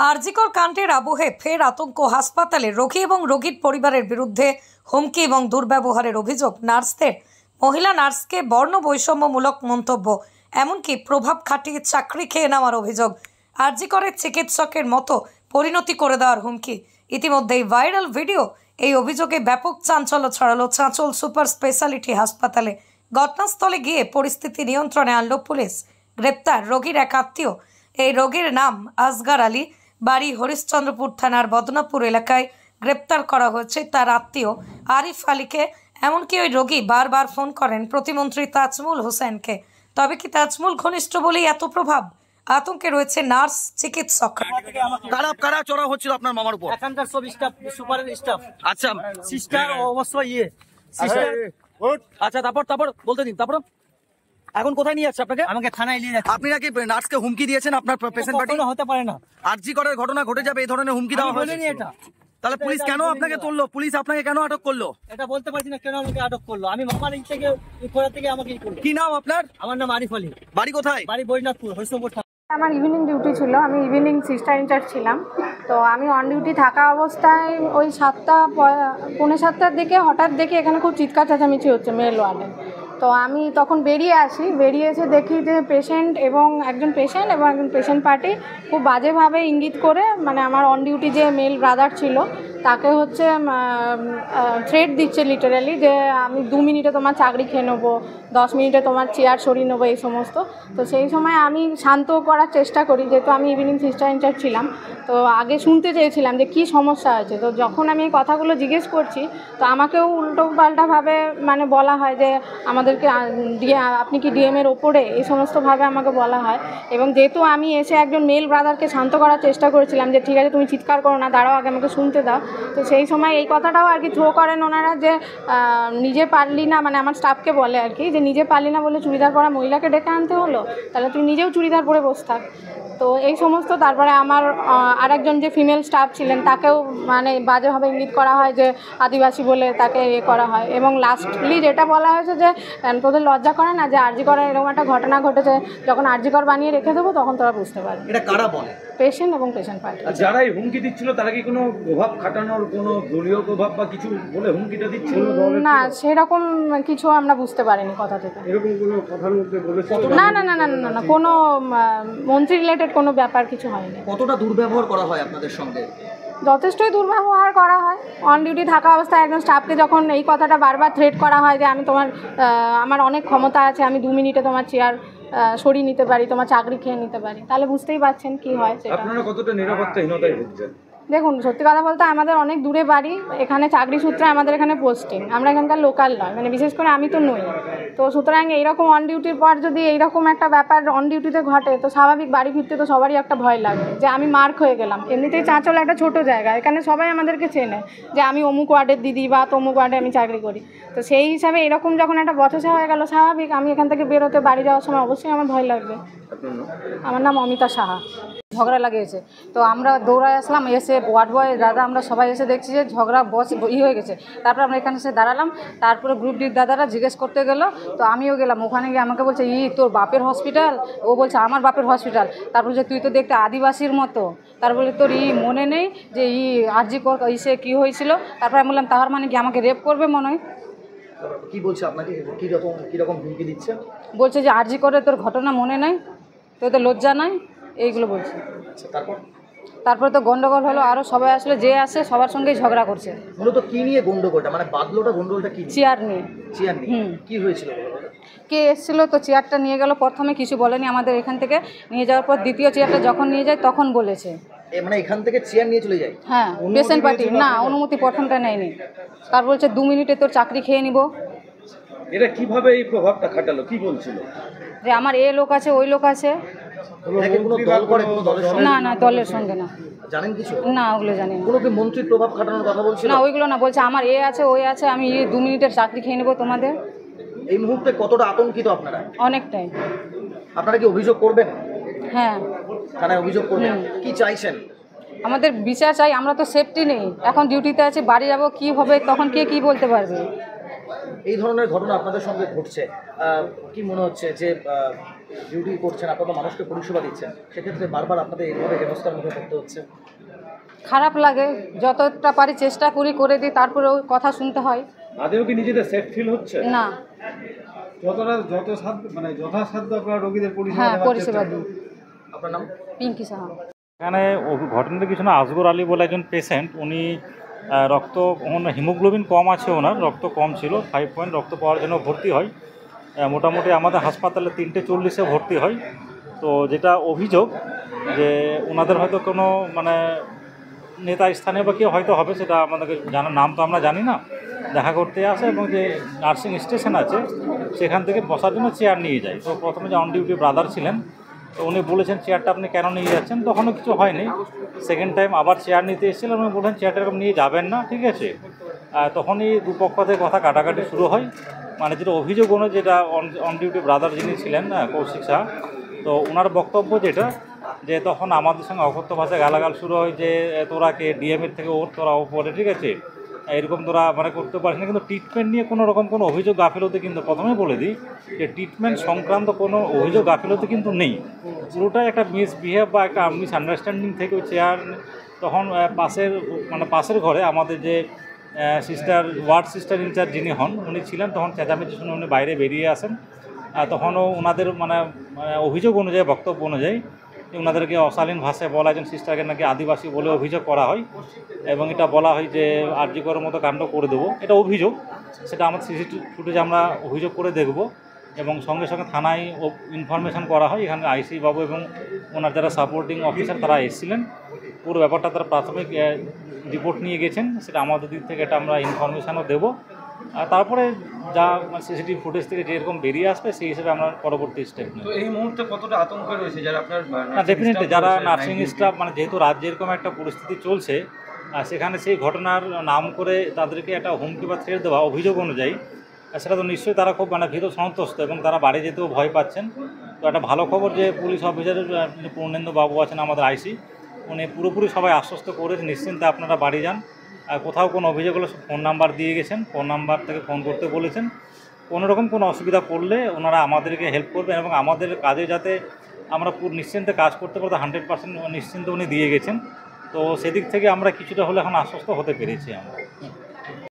আরজিকর কাণ্ডের আবহে ফের আতঙ্ক হাসপাতালে। রোগী এবং রোগীর পরিবারের বিরুদ্ধে হুমকি এবং দুর্ব্যবহারের অভিযোগ। নার্সদের মহিলা নার্সকে বর্ণ বৈষম্যমূলক মন্তব্য, এমনকি প্রভাব খাটিয়ে চাকরি খেয়ে নেওয়ার অভিযোগ। আরজিকরের চিকিৎসকের মতো পরিণতি করে দেওয়ার হুমকি। ইতিমধ্যেই ভাইরাল ভিডিও। এই অভিযোগে ব্যাপক চাঞ্চল্য ছড়ালো চাঁচল সুপার স্পেশালিটি হাসপাতালে। ঘটনাস্থলে গিয়ে পরিস্থিতি নিয়ন্ত্রণে আনল পুলিশ। গ্রেপ্তার রোগীর এক আত্মীয়। এই রোগীর নাম আসগার আলী, বাড়ি হরিশ্চন্দ্রপুর থানার বদনাপুর এলাকায়। গ্রেপ্তার করা হয়েছে তার আত্মীয় আরিফ আলীকে। এমনকি ওই রোগী বারবার ফোন করেন প্রতিমন্ত্রী তাজমুল হোসেনকে। তবে কি তাজমুল ঘনিষ্ঠ বলেই এত প্রভাব? আতঙ্কে রয়েছে নার্স, চিকিৎসক। কারা চড়া হচ্ছিল আপনার মামার উপর? এখানকার সব স্টাফ, সুপারের স্টাফ। আচ্ছা, সিস্টার অবশ্যই সিস্টার। আচ্ছা, তারপর বলতে দিন। তারপর এখন কোথায় নিয়ে যাচ্ছে আপনাকে? আমাকে থানায় নিয়ে যাচ্ছে। আপনি নাকি নার্সকে হুমকি দিয়েছেন? আপনার পেশেন্ট পার্টি হতে পারে না। আরজি করার ঘটনা ঘটে যাবে এই ধরনের হুমকি দেওয়া হয়েছে? এটা তাহলে পুলিশ কেন আপনাকে তুললো? পুলিশ আপনাকে কেন আটক করলো? এটা বলতে পারছি না কেন আমাকে আটক করলো। আমি মামার থেকে কোথা থেকে আমাকে করলো। কি নাম আপনার? আমার নাম আরিফ আলী। বাড়ি কোথায়? বাড়ি বৈনাথপুর, হরিশ্চন্দ্রপুর। আমার ইভিনিং ডিউটি ছিল, আমি ইভিনিং সিস্টার ইনচার্জ ছিলাম। তো আমি অন ডিউটি থাকা অবস্থায় ওই 7:45 দিকে হঠাৎ দেখি এখানে খুব চিৎকার চেঁচামেচি হচ্ছে মেল ওয়ার্ডে। তো আমি তখন বেরিয়ে এসে দেখি যে একজন পেশেন্ট এবং একজন পেশেন্ট পার্টি খুব বাজেভাবে ইঙ্গিত করে, মানে আমার অন ডিউটি যে মেল ব্রাদার ছিল তাকে হচ্ছে থ্রেট দিচ্ছে লিটারালি, যে আমি 2 মিনিটে তোমার চাকরি খেয়ে নেবো, 10 মিনিটে তোমার চেয়ার সরিয়ে নেবো, এই সমস্ত। তো সেই সময় আমি শান্ত করার চেষ্টা করি, যেহেতু আমি ইভিনিং সিস্টার ইনচার্জ ছিলাম। তো আগে শুনতে চেয়েছিলাম যে কী সমস্যা আছে। তো যখন আমি এই কথাগুলো জিজ্ঞেস করছি, তো আমাকেও উল্টো পাল্টাভাবে মানে বলা হয় যে আমাদেরকে আপনি কি ডিএমের ওপরে, এই সমস্তভাবে আমাকে বলা হয়। এবং যেহেতু আমি এসে একজন মেল ব্রাদারকে শান্ত করার চেষ্টা করেছিলাম যে ঠিক আছে তুমি চিৎকার করো না, দাঁড়াও আগে আমাকে শুনতে দাও। তো সেই সময় এই কথাটাও আর কি থ্রো করেন ওনারা, যে নিজে পারলি না, মানে আমার স্টাফকে বলে আর কি, যে নিজে পারলি না বলে চুড়িদার পরা মহিলাকে ডেকে আনতে হলো, তাহলে তুই নিজেও চুড়িদার পরে বসে থাক। তো এই সমস্ত। তারপরে আমার আরেকজন যে ফিমেল স্টাফ ছিলেন তাকেও মানে বাজেভাবে ইঙ্গিত করা হয় যে আদিবাসী বলে তাকে করা হয়। এবং লাস্টলি যেটা বলা হয়েছে যে তোদের লজ্জা করে না যে আরজি করার এরকম একটা ঘটনা ঘটেছে, যখন আরজি কর বানিয়ে রেখে দেবো তখন তোরা বুঝতে পারবে। এটা কারা বলে? পেশেন্ট এবং পেশেন্ট পার্টি। যারা এই হুমকি দিচ্ছিল তারা কি কোনো প্রভাব খাটানোর কোনো দলীয় প্রভাব বা কিছু বলে হুমকিটা দিচ্ছিল? না, সেরকম কিছু আমরা বুঝতে পারিনি কথা থেকে। এরকম কোনো কথার মধ্যে বলেছিল? না না না না না না, কোনো মন্ত্রী রিলেটেড কোনো ব্যাপার কিছু হয়নি। কতটা দুর্ব্যবহার করা হয় আপনাদের সঙ্গে? যথেষ্টই দুর্ব্যবহার করা হয়। অন ডিউটি থাকা অবস্থায় একজন স্টাফকে যখন এই কথাটা বারবার থ্রেট করা হয় যে আমি আমার অনেক ক্ষমতা আছে, আমি 2 মিনিটে তোমার চেয়ার সরিয়ে নিতে পারি, তোমার চাকরি খেয়ে নিতে পারি, তাহলে বুঝতেই পারছেন কি হয় সেটা। আপনারা কতটা নিরাপত্তাহীনতায় ভুগছেন? দেখুন, সত্যি কথা বলতে আমাদের অনেক দূরে বাড়ি, এখানে চাকরি সূত্রে আমাদের এখানে পোস্টিং, আমরা এখানকার লোকাল নয়, মানে বিশেষ করে আমি তো নই। তো সুতরাং এইরকম অন ডিউটির পর যদি এইরকম একটা ব্যাপার অন ডিউটিতে ঘটে, তো স্বাভাবিক বাড়ি ফিরতে তো সবারই একটা ভয় লাগবে যে আমি মার্ক হয়ে গেলাম। এমনিতেই চাঁচল একটা ছোট জায়গা, এখানে সবাই আমাদেরকে চেনে যে আমি অমুক ওয়ার্ডের দিদি বা তমুক ওয়ার্ডে আমি চাকরি করি। তো সেই হিসাবে এরকম যখন একটা বচসা হয়ে গেল, স্বাভাবিক আমি এখান থেকে বেরোতে বাড়ি যাওয়ার সময় অবশ্যই আমার ভয় লাগবে। আমার নাম অমিতা সাহা। ঝগড়া লাগিয়েছে, তো আমরা দৌড়ায় আসলাম, এসে ওয়ার্ড বয় দাদা আমরা সবাই এসে দেখছি যে ঝগড়া হয়ে গেছে। তারপর আমরা এখানে এসে দাঁড়ালাম, তারপরে গ্রুপ ডির দাদারা জিজ্ঞেস করতে গেল, তো আমিও গেলাম। ওখানে গিয়ে আমাকে বলছে তোর বাপের হসপিটাল? ও বলছে আমার বাপের হসপিটাল। তারপর যে তুই তো দেখতে আদিবাসীর মতো, তারপরে তোর মনে নেই যে আরজি কর ইসে কী হয়েছিল? তারপর আমি বললাম তাহার মানে কি আমাকে রেপ করবে মনে হয়? কি বলছে আপনাকে? কিরকম হুমকি দিচ্ছে? বলছে যে আরজি করে তোর ঘটনা মনে নাই, তোদের লজ্জা নাই, এইগুলো বলছে। তারপরে তো গন্ডগোল হলো, আরও সবাই আসলে, যে আসে সবার সঙ্গেই ঝগড়া করছে। মূলত কি নিয়ে গন্ডগোলটা, মানে গন্ডগোলটা কি? চেয়ার নিয়ে। চেয়ার নিয়ে কি হয়েছিল? কে এসেছিলো তো চেয়ারটা নিয়ে গেল, প্রথমে কিছু বলেনি আমাদের এখান থেকে নিয়ে যাওয়ার পর দ্বিতীয় চেয়ারটা যখন নিয়ে যায় তখন বলেছে। মানে এখান থেকে চেয়ার নিয়ে চলে যায়? হ্যাঁ, পেশেন্ট পার্টি না, অনুমতি প্রথমটা নেয়নি। তার বলছে 2 মিনিটে তোর চাকরি খেয়ে নিব। এরা কিভাবে এই প্রভাবটা খাটালো, কি বলছিল? যে আমার লোক আছে, ওই লোক আছে। না না, দলের সঙ্গে না। জানেন কিছু? না, ওগুলো জানি না। কোনো কি মন্ত্রীর প্রভাব খাটানোর কথা বলছিল? না, ওইগুলো না, বলছে আমার আছে, ওই আছে, আমি 2 মিনিটের চাকরি খেয়ে নেবো তোমাদের। এই মুহূর্তে কতটা আতঙ্কিত আপনারা? অনেকটাই। আপনারা কি অভিযোগ করবেন? হ্যাঁ, থানায় অভিযোগ করবেন। কি চাইছেন? আমাদের বিচার চাই, আমরা তো সেফটি নেই, এখন ডিউটিতে আছি, বাড়ি যাবো, কী হবে তখন কে কী বলতে পারবে? এই ধরনের ঘটনা আপনাদের সঙ্গে ঘটছে, কি মনে হচ্ছে যে ডিউটি করছেন, আপনারা মানুষকে পরিষেবা দিচ্ছেন, সেক্ষেত্রে বারবার আপনাদের এইভাবে হেনস্থার মুখে পড়তে হচ্ছে। খারাপ লাগে, যতটা পারি চেষ্টা করি করে দিই, তারপরেও কথা শুনতে হয়। আদেও কি নিজেদের সেফ ফিল হচ্ছে? না। যথাসাধ্য আপনারা রোগীদের হ্যাঁ, পরিষেবা দিই। আপনার নাম? পিঙ্কি সাহা। এখানে ঘটনাটা কিছু না, আসগর আলী বলে একজন পেশেন্ট, উনি রক্ত হিমোগ্লোবিন কম আছে, ওনার রক্ত কম ছিল, 5 পয়েন্ট রক্ত পাওয়ার জন্য ভর্তি হয়। মোটামুটি আমাদের হাসপাতালে 3:40 ভর্তি হয়। তো যেটা অভিযোগ যে ওনাদের হয়তো কোনো মানে নেতা স্থানীয় বা কেউ হয়তো হবে, সেটা আমাদেরকে জানার, নাম তো আমরা জানি না, দেখা করতে আসে এবং যে নার্সিং স্টেশন আছে সেখান থেকে বসার জন্য চেয়ার নিয়ে যায়। তো প্রথমে যে অন ডিউটি ব্রাদার ছিলেন, তো উনি বলেছেন চেয়ারটা আপনি কেন নিয়ে যাচ্ছেন, তখনও কিছু হয়নি। সেকেন্ড টাইম আবার চেয়ার নিতে এসেছিলেন, উনি বললেন চেয়ারটা এরকম নিয়ে যাবেন না, ঠিক আছে। তখনই দুপক্ষ থেকে কথা কাটাকাটি শুরু হয়। মানে যেটা অভিযোগ অনুযায়ী, যেটা অন ডিউটি ব্রাদার যিনি ছিলেন কৌশিক শাহ, তো ওনার বক্তব্য যেটা, যে তখন আমাদের সঙ্গে অকথ্য ভাষায় গালাগাল শুরু হয় যে তোরা কে ডিএমের থেকে তোরা ওপরে, ঠিক আছে, এরকম তোরা মানে করতে পারিস না। কিন্তু ট্রিটমেন্ট নিয়ে কোনো রকম কোনো অভিযোগ গাফিলতি, কিন্তু প্রথমে বলে দিই যে ট্রিটমেন্ট সংক্রান্ত কোনো অভিযোগ গাফিলতি কিন্তু নেই। পুরোটাই একটা মিসবিহেভ বা একটা মিসআন্ডারস্ট্যান্ডিং থেকে ওই চেয়ার তখন পাশের ঘরে আমাদের যে সিস্টার, ওয়ার্ড সিস্টার ইনচার্জ যিনি হন, উনি ছিলেন, তখন চেঁচামেচি শুনে উনি বাইরে বেরিয়ে আসেন। তখনও ওনাদের অভিযোগ অনুযায়ী, বক্তব্য অনুযায়ী ওনাদেরকে অশালীন ভাষায় বলা, একজন সিস্টারকে নাকি আদিবাসী বলে অভিযোগ করা হয় এবং এটা বলা হয় যে আরজি করার মতো কাণ্ড করে দেবো, এটা অভিযোগ। সেটা আমার সিসিটিভি ফুটেজে আমরা অভিযোগ করে দেখব এবং সঙ্গে সঙ্গে থানায় ইনফরমেশন করা হয়। এখানে আইসি বাবু এবং ওনার যারা সাপোর্টিং অফিসার তারা এসেছিলেন, পুরো ব্যাপারটা তারা প্রাথমিক রিপোর্ট নিয়ে গেছেন, সেটা আমাদের দিক থেকে এটা আমরা ইনফরমেশনও দেবো। আর তারপরে যা সিসিটিভি ফুটেজ থেকে যেরকম বেরিয়ে আসবে সেই হিসেবে আমরা পরবর্তী স্টেপ নেব। তো এই মুহূর্তে কতটা আতঙ্কে রয়েছে যারা আপনার ডেফিনেটলি যারা নার্সিং স্টাফ, যেহেতু রাজ্যে এরকম একটা পরিস্থিতি চলছে, সেখানে সেই ঘটনার নাম করে তাদেরকে একটা হুমকি বা থ্রেট দেওয়া অভিযোগ অনুযায়ী, সেটা তো নিশ্চয়ই তারা খুব ভীত সন্ত্রস্ত এবং তারা বাড়ি যেতেও ভয় পাচ্ছেন। তো একটা ভালো খবর যে পুলিশ অফিসারের পূর্ণেন্দু বাবু আছেন আমাদের আইসি, উনি পুরোপুরি সবাই আশ্বস্ত করে নিশ্চিন্তে আপনারা বাড়ি যান। কোথাও কোনো অভিযোগ হলে ফোন নাম্বার দিয়ে গেছেন, ফোন নাম্বার থেকে ফোন করতে বলেছেন। কোনোরকম কোনো অসুবিধা পড়লে ওনারা আমাদেরকে হেল্প করবেন এবং আমাদের কাজে যাতে আমরা পুরো নিশ্চিন্তে কাজ করতে পারবো, 100% নিশ্চিন্তে উনি দিয়ে গেছেন। তো সেদিক থেকে আমরা কিছুটা হলে এখন আশ্বস্ত হতে পেরেছি আমরা।